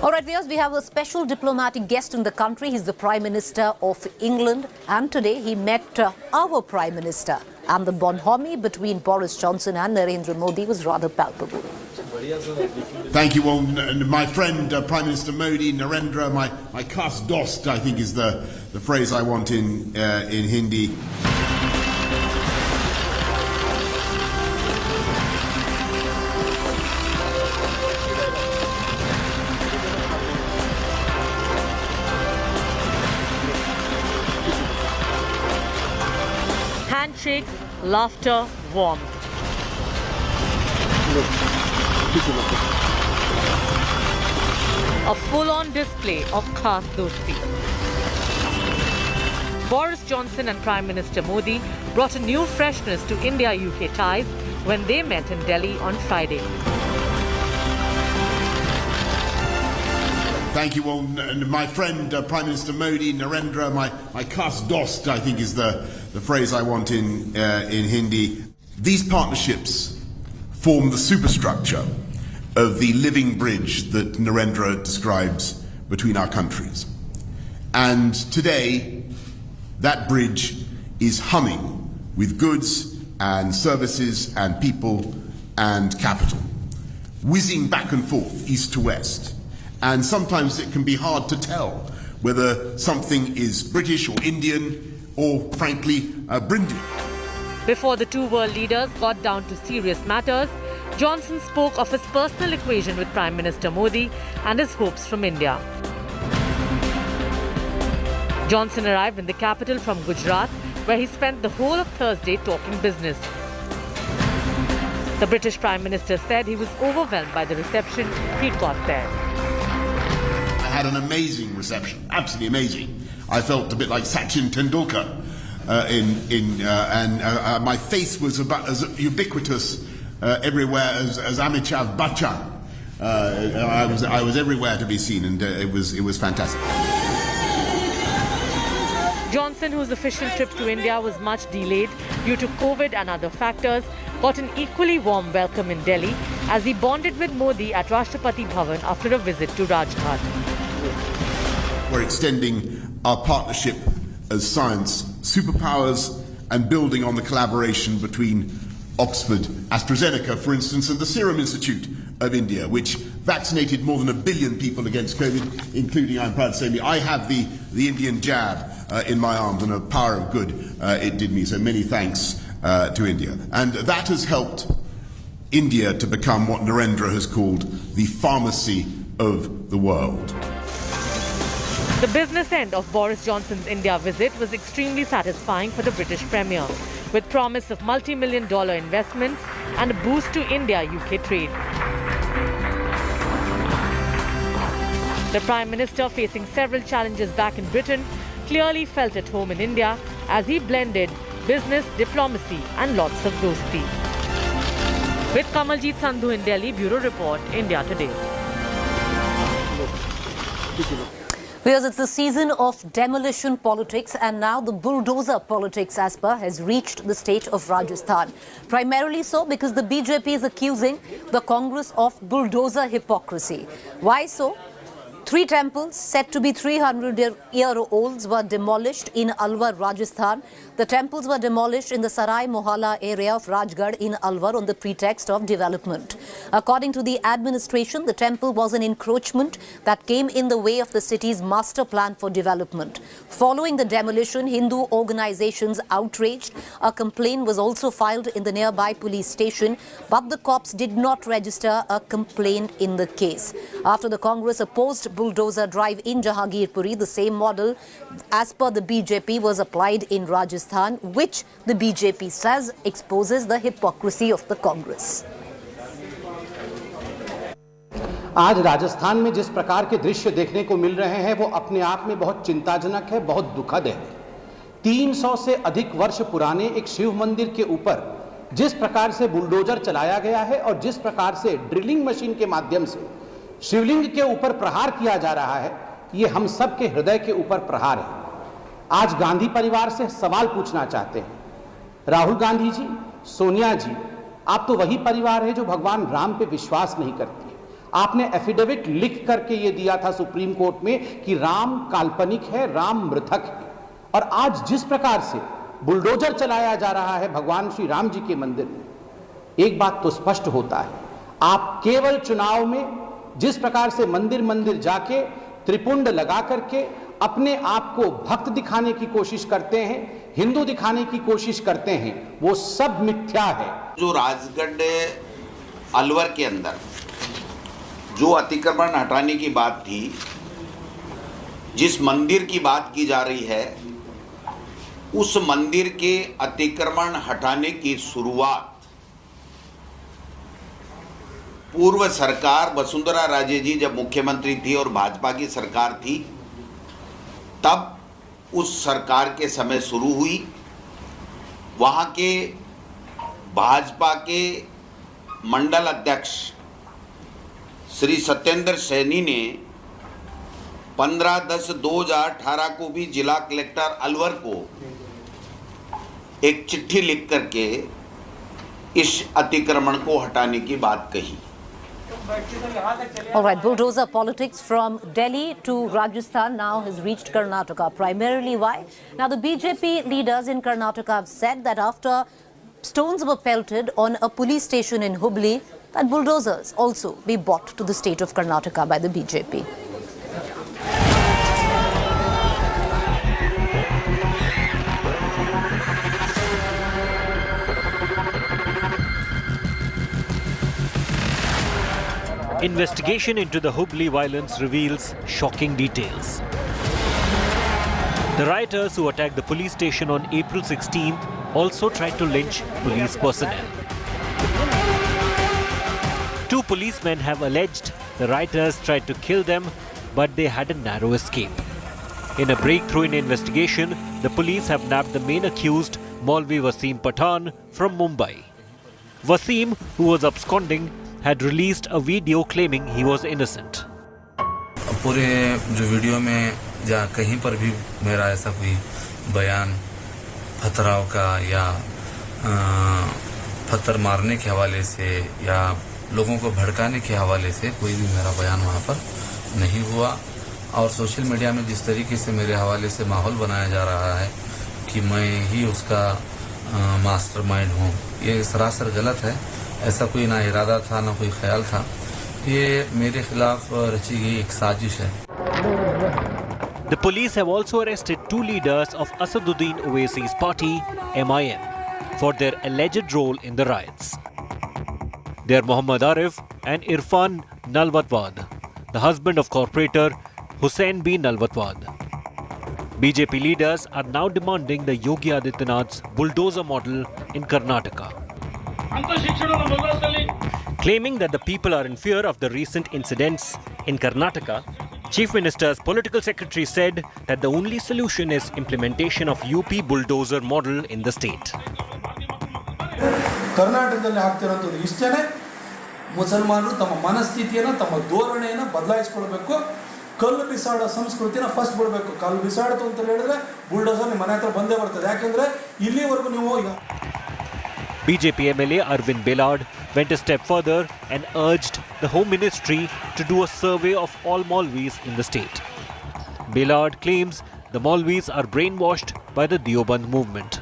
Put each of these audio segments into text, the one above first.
All right, viewers, we have a special diplomatic guest in the country. He's the Prime Minister of England. And today he met our Prime Minister. And the bonhomie between Boris Johnson and Narendra Modi was rather palpable. Thank you. Well, my friend, Prime Minister Modi, Narendra, my khas dost, I think is the phrase I want in Hindi. Handshakes, laughter, warmth. A full-on display of khas dosti. Boris Johnson and Prime Minister Modi brought a new freshness to India-UK ties when they met in Delhi on Friday. Thank you. Well, my friend, Prime Minister Modi, Narendra, my khas dost, I think is the phrase I want in Hindi. These partnerships form the superstructure of the living bridge that Narendra describes between our countries. And today, that bridge is humming with goods and services and people and capital, whizzing back and forth, east to west. And sometimes it can be hard to tell whether something is British or Indian or, frankly, Brindian. Before the two world leaders got down to serious matters, Johnson spoke of his personal equation with Prime Minister Modi and his hopes from India. Johnson arrived in the capital from Gujarat, where he spent the whole of Thursday talking business. The British Prime Minister said he was overwhelmed by the reception he got there. I had an amazing reception, absolutely amazing. I felt a bit like Sachin Tendulkar, and my face was about as ubiquitous everywhere as Amitabh Bachchan. I was everywhere to be seen, and it was fantastic. Johnson, whose official trip to India was much delayed due to COVID and other factors, got an equally warm welcome in Delhi as he bonded with Modi at Rashtrapati Bhavan after a visit to Rajghat. We're extending our partnership as science superpowers and building on the collaboration between Oxford, AstraZeneca, for instance, and the Serum Institute of India, which vaccinated more than 1 billion people against COVID, including, I'm proud to say, me. I have the Indian jab in my arms, and a power of good it did me. So many thanks to India. And that has helped India to become what Narendra has called the pharmacy of the world. The business end of Boris Johnson's India visit was extremely satisfying for the British Premier, with promise of multi-million-dollar investments and a boost to India-UK trade. The Prime Minister, facing several challenges back in Britain, clearly felt at home in India as he blended business, diplomacy and lots of dosti. With Kamaljeet Sandhu in Delhi, Bureau Report, India Today. Because it's the season of demolition politics, and now the bulldozer politics, as per, has reached the state of Rajasthan. Primarily so because the BJP is accusing the Congress of bulldozer hypocrisy. Why so? 3 temples said to be 300-year-olds were demolished in Alwar, Rajasthan. The temples were demolished in the Sarai Mohalla area of Rajgarh in Alwar on the pretext of development. According to the administration, the temple was an encroachment that came in the way of the city's master plan for development. Following the demolition, Hindu organizations outraged. A complaint was also filed in the nearby police station, but the cops did not register a complaint in the case. After the Congress opposed bulldozer drive in Jahangirpuri, the same model as per the BJP was applied in Rajasthan, which the BJP says exposes the hypocrisy of the Congress. आज राजस्थान में जिस प्रकार के दृश्य देखने को मिल रहे हैं वो अपने आप में बहुत चिंताजनक है, बहुत दुखद है। 300 से अधिक वर्ष पुराने एक शिव मंदिर के ऊपर जिस प्रकार से बुलडोजर चलाया गया है और जिस प्रकार से ड्रिलिंग मशीन के माध्यम से शिवलिंग के ऊपर प्रहार किया जा रहा है, ये हम सब के हृदय के ऊपर प्रहार है। आज गांधी परिवार से सवाल पूछना चाहते हैं। राहुल गांधी जी, सोनिया जी, आप तो वही परिवार है जो भगवान राम पे विश्वास नहीं करती। आपने एफिडेविट लिख करके ये दिया था सुप्रीम कोर्ट में कि राम काल्पनिक है, राम मृतक है। और आज जिस प्रकार से बुलडोजर चलाया जा रहा है भगवान श्री राम जी के मंदिर में, एक बात तो स्पष्ट होता है, आप केवल चुनाव में जिस प्रकार से मंदिर मंदिर जाके त्रिपुंड लगा करके अपने आप को भक्त दिखाने की कोशिश करते हैं, हिंदू दिखाने की कोशिश करते हैं, वो सब मिथ्या है। जो राजगढ़ अलवर के अंदर जो अतिक्रमण हटाने की बात थी, जिस मंदिर की बात की जा रही है, उस मंदिर के अतिक्रमण हटाने की शुरुआत पूर्व सरकार वसुंधरा राजे जी जब मुख्यमंत्री थी और भाजपा की सरकार थी, तब उस सरकार के समय शुरू हुई। वहाँ के भाजपा के मंडल अध्यक्ष श्री सत्येंद्र सैनी ने 15/10/2018 को भी जिला कलेक्टर अलवर को एक चिट्ठी लिख करके इस अतिक्रमण को हटाने की बात कही। All right, bulldozer politics from Delhi to Rajasthan now has reached Karnataka. Primarily why? Now the BJP leaders in Karnataka have said that after stones were pelted on a police station in Hubli, that bulldozers also be brought to the state of Karnataka by the BJP. Investigation into the Hubli violence reveals shocking details. The rioters who attacked the police station on April 16th also tried to lynch police personnel. Two policemen have alleged the rioters tried to kill them, but they had a narrow escape. In a breakthrough in investigation, the police have nabbed the main accused, Maulvi Wasim Pathan, from Mumbai. Wasim, who was absconding, had released a video claiming he was innocent. पूरे जो video में या कहीं पर भी मेरा ऐसा कोई बयान पथराव का या पत्थर मारने के हवाले से या लोगों को भड़काने के हवाले से कोई भी मेरा बयान वहाँ पर नहीं हुआ। और सोशल मीडिया में जिस तरीके से मेरे हवाले से माहौल बनाया जा रहा है कि मैं ही उसका मास्टरमाइंड हूँ, ये सरासर गलत है। ऐसा कोई ना इरादा था, ना कोई ख्याल था। ये मेरे खिलाफ रची गई एक साजिश है। The police have also arrested two leaders of Asaduddin Owaisi's party, MIM, for their alleged role in the riots. They are Muhammad Arif and Irfan Nalwatwad, the husband of corporator Hussain B. Nalwatwad. BJP leaders are now demanding the Yogi Adityanath's bulldozer model in Karnataka. Claiming that the people are in fear of the recent incidents in Karnataka, Chief Minister's political secretary said that the only solution is implementation of UP bulldozer model in the state. ಕರ್ನಾಟಕದಲ್ಲಿ ಆಗ್ತಿರೋದು ಇಷ್ಟೇನೆ, ಮುಸಲ್ಮಾನರು ತಮ್ಮ ಮನಸ್ಥಿತಿಯನ್ನು ತಮ್ಮ ಧೋರಣೆಯನ್ನು ಬದಲಾಯಿಸಿಕೊಳ್ಬೇಕು. ಕಲ್ಲು ಬಿಸಾಡೋ ಸಂಸ್ಕೃತಿನ first ಬಿಡಬೇಕು. ಕಲ್ಲು ಬಿಸಾಡ್ತು ಅಂತ ಹೇಳಿದ್ರೆ ಬುಲ್ಡೋಸರ್ ನಿಮ್ಮ ಮನೆ ಹತ್ರ ಬಂದೇ ಬರ್ತದೆ. ಯಾಕೆಂದ್ರೆ ಇಲ್ಲಿವರೆಗೂ ನೀವು BJP MLA Arvind Belad went a step further and urged the Home Ministry to do a survey of all Maulvis in the state. Belad claims the Maulvis are brainwashed by the Deoband movement.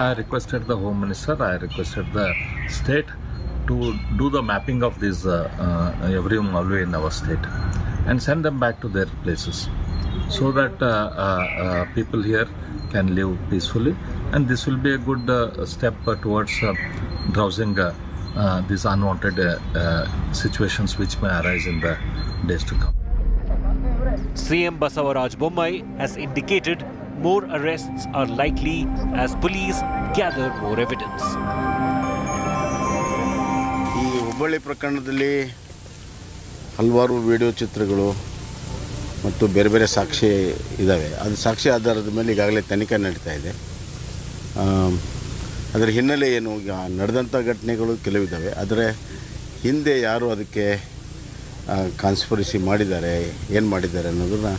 I requested the Home Minister, I requested the state to do the mapping of this every Maulvi in our state and send them back to their places so that people here can live peacefully, and this will be a good step towards drowsing these unwanted situations which may arise in the days to come. CM Basavaraj Bommai has indicated more arrests are likely as police gather more evidence. ಈ ಹುಬ್ಬಳ್ಳಿ ಪ್ರಕರಣದಲ್ಲಿ ಹಲವಾರು video ಚಿತ್ರಗಳು ಮತ್ತು ಬೇರೆ ಬೇರೆ ಸಾಕ್ಷಿ ಇದ್ದಾವೆ. ಅದು ಸಾಕ್ಷಿ ಆಧಾರದ ಮೇಲೆ ಈಗಾಗಲೇ ತನಿಖೆ ನಡೀತಾ ಇದೆ. ಅದರ ಹಿನ್ನೆಲೆ ಏನು, ನಡೆದಂಥ ಘಟನೆಗಳು ಕೆಲವಿದ್ದಾವೆ, ಆದರೆ ಹಿಂದೆ ಯಾರು ಅದಕ್ಕೆ ಕಾನ್ಸ್ಪಿರಸಿ ಮಾಡಿದ್ದಾರೆ, ಏನು ಮಾಡಿದ್ದಾರೆ ಅನ್ನೋದನ್ನು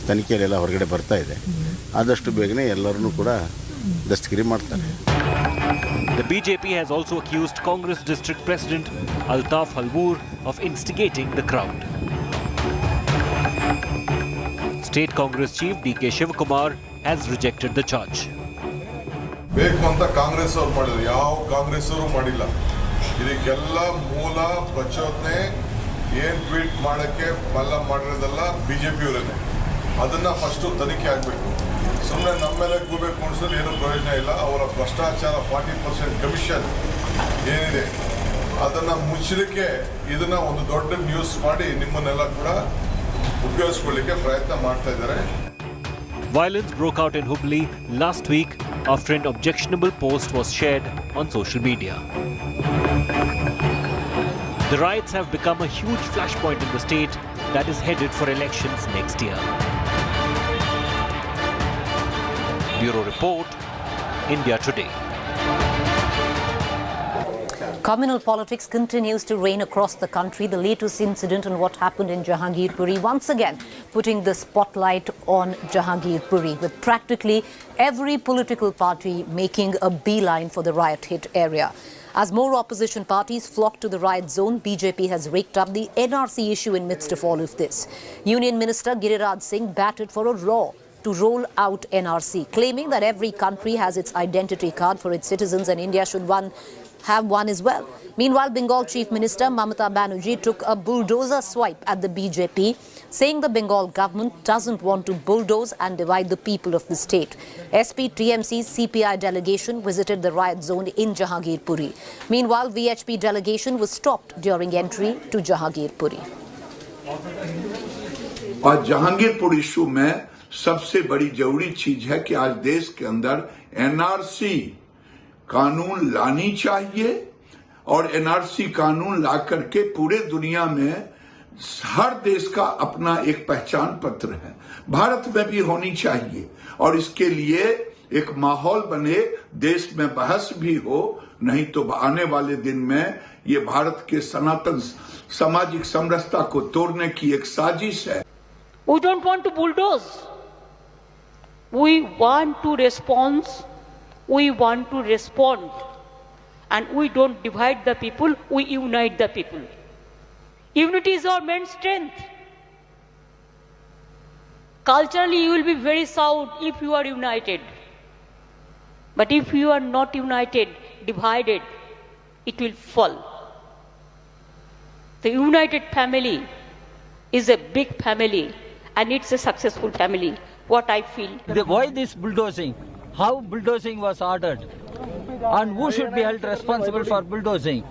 ತನಿಖೆಯಲ್ಲೆಲ್ಲ ಹೊರಗಡೆ ಬರ್ತಾ ಇದೆ. ಆದಷ್ಟು ಬೇಗನೆ ಎಲ್ಲರನ್ನೂ ಕೂಡ ದಸ್ತಗಿರಿ ಮಾಡ್ತಾರೆ. The BJP has also accused Congress District President Altaf Halvoor of instigating the crowd. State Congress Chief D.K. Shivakumar has rejected the charge. ಬೇಕು ಅಂತ ಕಾಂಗ್ರೆಸ್ ಅವ್ರು ಮಾಡಿದ್ರು, ಯಾವ ಕಾಂಗ್ರೆಸ್ ಅವರು ಮಾಡಿಲ್ಲ. ಇದಕ್ಕೆಲ್ಲ ಮೂಲ ಪ್ರಚೋದನೆ ಏನು ಟ್ವೀಟ್ ಮಾಡೋಕ್ಕೆ ಬಲ್ಲ ಮಾಡಿರೋದೆಲ್ಲ BJP ಅವರೇನೆ. ಅದನ್ನು ಫಸ್ಟು ತನಿಖೆ ಆಗಬೇಕು. ಸುಮ್ಮನೆ ನಮ್ಮ ಮೇಲೆ ಕೂಬೇಕು ಅನ್ಸೋದು ಏನೂ ಪ್ರಯೋಜನ ಇಲ್ಲ. ಅವರ ಭ್ರಷ್ಟಾಚಾರ 40% ಕಮಿಷನ್ ಏನಿದೆ ಅದನ್ನು ಮುಚ್ಚಲಿಕ್ಕೆ ಇದನ್ನು ಒಂದು ದೊಡ್ಡ ನ್ಯೂಸ್ ಮಾಡಿ ನಿಮ್ಮನ್ನೆಲ್ಲ ಕೂಡ ಉಪಯೋಗಿಸ್ಕೊಳ್ಳಿಕ್ಕೆ ಪ್ರಯತ್ನ ಮಾಡ್ತಾ ಇದ್ದಾರೆ. Violence broke out in Hubli last week after an objectionable post was shared on social media. The riots have become a huge flashpoint in the state that is headed for elections next year. Bureau Report, India Today. Communal politics continues to reign across the country. The latest incident and what happened in Jahangirpuri once again putting the spotlight on Jahangirpuri, with practically every political party making a beeline for the riot-hit area. As more opposition parties flock to the riot zone, BJP has raked up the NRC issue in midst of all of this. Union Minister Giriraj Singh batted for a law to roll out NRC, claiming that every country has its identity card for its citizens and India should have one as well. Meanwhile, Bengal Chief Minister Mamata Banerjee took a bulldozer swipe at the BJP, saying the Bengal government doesn't want to bulldoze and divide the people of the state. SP-TMC's CPI delegation visited the riot zone in Jahangirpuri. Meanwhile, VHP delegation was stopped during entry to Jahangirpuri. और Jahangirpur issue में सबसे बड़ी जरूरी चीज है कि आज देश के अंदर NRC कानून लानी चाहिए और NRC कानून ला करके पूरे दुनिया में हर देश का अपना एक पहचान पत्र है, भारत में भी होनी चाहिए और इसके लिए एक माहौल बने, देश में बहस भी हो, नहीं तो आने वाले दिन में ये भारत के सनातन सामाजिक समरसता को तोड़ने की एक साजिश है. We don't want to bulldoze. We want to respond. We want to respond. And we don't divide the people, we unite the people. Unity is our main strength. Culturally, you will be very sound if you are united. But if you are not united, divided, it will fall. The united family is a big family and it's a successful family, what I feel. Why this bulldozing? How bulldozing was ordered? And who should be held responsible for bulldozing?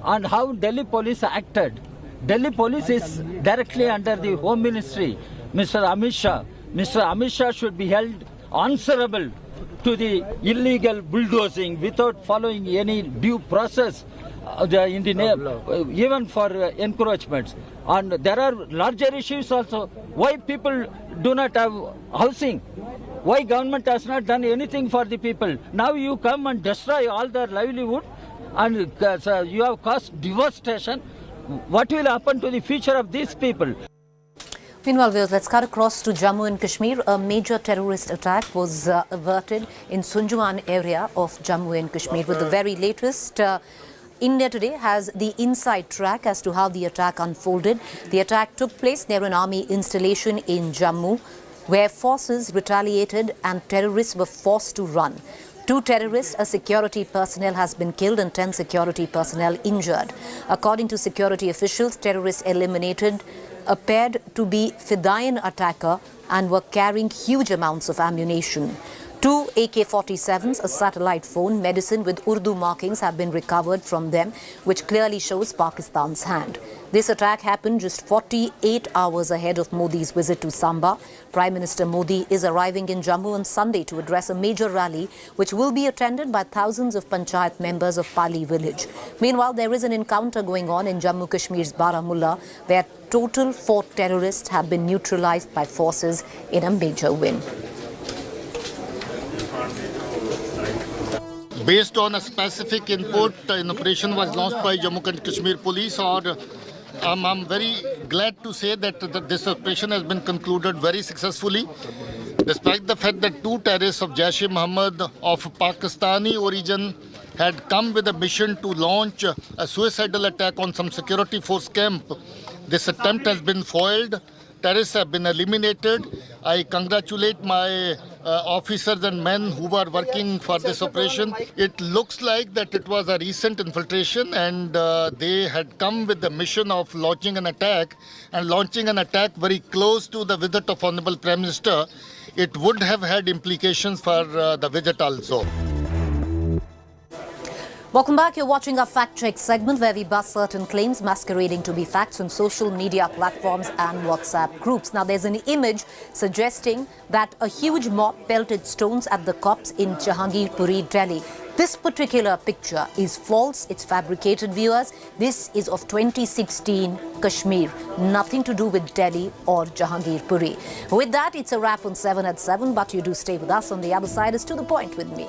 And how Delhi police acted? Delhi police is directly under the Home Ministry, Mr. Amit Shah. Mr. Amit Shah should be held answerable to the illegal bulldozing without following any due process in the name, even for encroachments. And there are larger issues also. Why people do not have housing? Why government has not done anything for the people? Now you come and destroy all their livelihood and you have caused devastation. What will happen to the future of these people? Meanwhile, let's cut across to Jammu and Kashmir. A major terrorist attack was averted in Sunjuan area of Jammu and Kashmir. With the very latest, India Today has the inside track as to how the attack unfolded. The attack took place near an army installation in Jammu, where forces retaliated and terrorists were forced to run. 2 terrorists, a security personnel has been killed and 10 security personnel injured. According to security officials, terrorists appeared to be Fidaian attacker and were carrying huge amounts of ammunition. 2 AK-47s, a satellite phone, medicine with Urdu markings have been recovered from them, which clearly shows Pakistan's hand. This attack happened just 48 hours ahead of Modi's visit to Samba. Prime Minister Modi is arriving in Jammu on Sunday to address a major rally, which will be attended by thousands of Panchayat members of Pali village. Meanwhile, there is an encounter going on in Jammu Kashmir's Baramulla, where total 4 terrorists have been neutralized by forces in a major win. Based on a specific input, an operation was launched by Jammu and Kashmir Police, or I'm very glad to say that this operation has been concluded very successfully. Despite the fact that two terrorists of Jaish-e-Mohammed of Pakistani origin had come with a mission to launch a suicidal attack on some security force camp, this attempt has been foiled. Terrorists have been eliminated. I congratulate my officers and men who were working for this operation. It looks like that it was a recent infiltration and they had come with the mission of launching an attack and launching an attack very close to the visit of Honorable Prime Minister. It would have had implications for the visit also. Welcome back. You're watching our Fact Check segment where we bust certain claims masquerading to be facts on social media platforms and WhatsApp groups. Now, there's an image suggesting that a huge mob pelted stones at the cops in Jahangirpuri, Delhi. This particular picture is false. It's fabricated, viewers. This is of 2016 Kashmir. Nothing to do with Delhi or Jahangirpuri. With that, it's a wrap on 7 at 7, but you do stay with us. On the other side is To The Point with me.